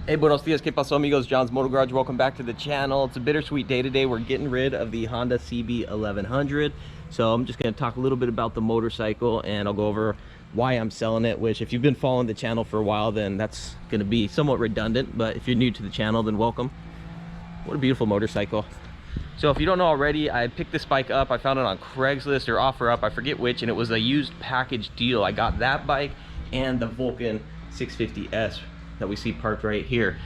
Hey, buenos dias, que paso amigos, John's Motor Garage. Welcome back to the channel. It's a bittersweet day today. We're getting rid of the Honda CB1100. So I'm just gonna talk a little bit about the motorcycle and I'll go over why I'm selling it, which if you've been following the channel for a while, then that's gonna be somewhat redundant, but if you're new to the channel, then welcome. What a beautiful motorcycle. So if you don't know already, I picked this bike up. I found it on Craigslist or OfferUp, I forget which, and it was a used package deal. I got that bike and the Vulcan 650S that we see parked right here,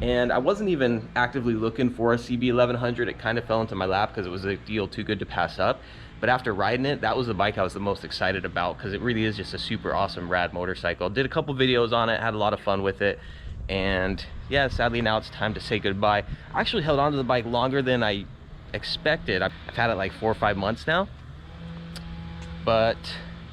and I wasn't even actively looking for a CB1100. It kind of fell into my lap because it was a deal too good to pass up. But after riding it, that was the bike I was the most excited about because it really is just a super awesome rad motorcycle. Did a couple videos on it, had a lot of fun with it, and yeah, sadly now it's time to say goodbye. I actually held on to the bike longer than I expected. I've had it like 4 or 5 months now, but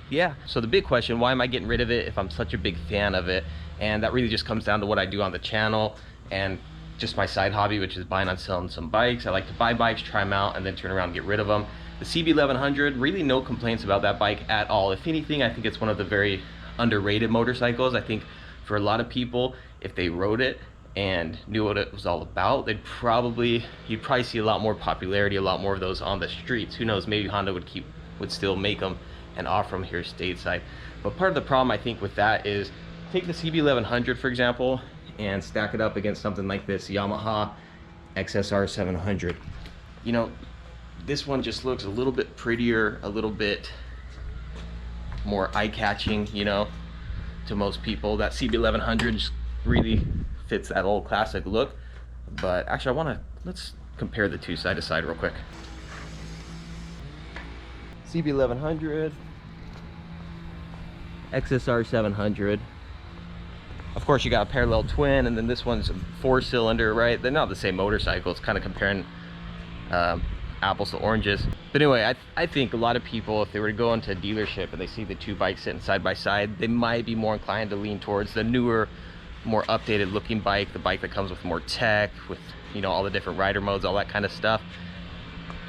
yeah. So the big question, why am I getting rid of it if I'm such a big fan of it? And that really just comes down to what I do on the channel and just my side hobby, which is buying and selling some bikes. I like to buy bikes, try them out, and then turn around and get rid of them. The CB1100, really no complaints about that bike at all. If anything, I think it's one of the very underrated motorcycles. I think for a lot of people, if they rode it and knew what it was all about, you'd probably see a lot more popularity, a lot more of those on the streets. Who knows, maybe Honda would still make them and offer them here stateside. But part of the problem I think with that is, take the CB1100 for example and stack it up against something like this Yamaha XSR 700. You know, this one just looks a little bit prettier, a little bit more eye-catching, you know, to most people. That CB1100 just really fits that old classic look. But actually let's compare the two side to side real quick. CB1100, XSR 700. Of course, you got a parallel twin, and then this one's a 4-cylinder, right? They're not the same motorcycle. It's kind of comparing apples to oranges. But anyway, I think a lot of people, if they were to go into a dealership and they see the two bikes sitting side by side, they might be more inclined to lean towards the newer, more updated looking bike, the bike that comes with more tech, with, you know, all the different rider modes, all that kind of stuff.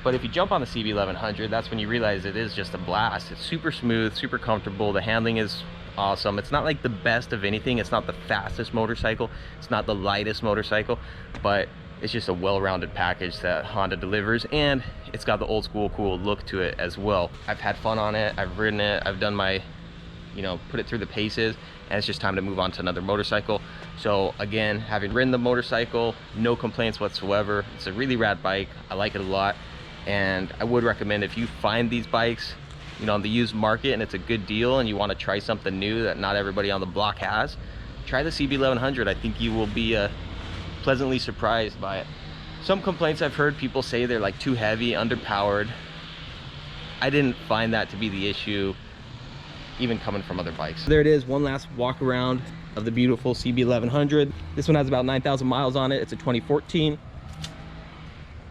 But if you jump on the CB1100, that's when you realize it is just a blast. It's super smooth, super comfortable. The handling is awesome. It's not like the best of anything. It's not the fastest motorcycle. It's not the lightest motorcycle, but it's just a well-rounded package that Honda delivers, and it's got the old school cool look to it as well. I've had fun on it. I've ridden it. I've done my, you know, put it through the paces, and it's just time to move on to another motorcycle. So again, having ridden the motorcycle, no complaints whatsoever. It's a really rad bike. I like it a lot, and I would recommend, if you find these bikes, you know, on the used market and it's a good deal and you want to try something new that not everybody on the block has, try the CB1100. I think you will be pleasantly surprised by it. Some complaints I've heard, people say they're like too heavy, underpowered. I didn't find that to be the issue, even coming from other bikes. There it is, one last walk around of the beautiful CB1100. This one has about 9,000 miles on it. It's a 2014,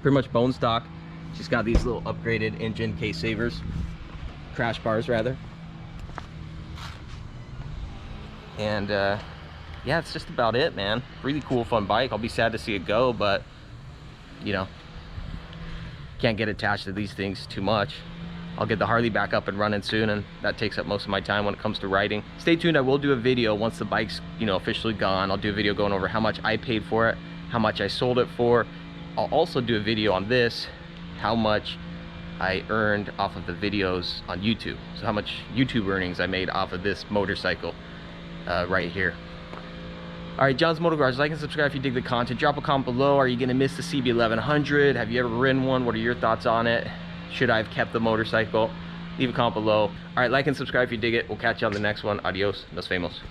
pretty much bone stock. She's got these little upgraded engine case savers, crash bars rather, and yeah, it's just about it, man. Really cool, fun bike. I'll be sad to see it go, but you know, can't get attached to these things too much. I'll get the Harley back up and running soon, and that takes up most of my time when it comes to riding. Stay tuned. I will do a video once the bike's, you know, officially gone. I'll do a video going over how much I paid for it, how much I sold it for. I'll also do a video on this, how much I earned off of the videos on YouTube. So how much YouTube earnings I made off of this motorcycle right here. All right, John's Motor Garage. Like and subscribe if you dig the content. Drop a comment below. Are you gonna miss the CB1100? Have you ever ridden one? What are your thoughts on it? Should I have kept the motorcycle? Leave a comment below. All right, like and subscribe if you dig it. We'll catch you on the next one. Adios, nos vemos.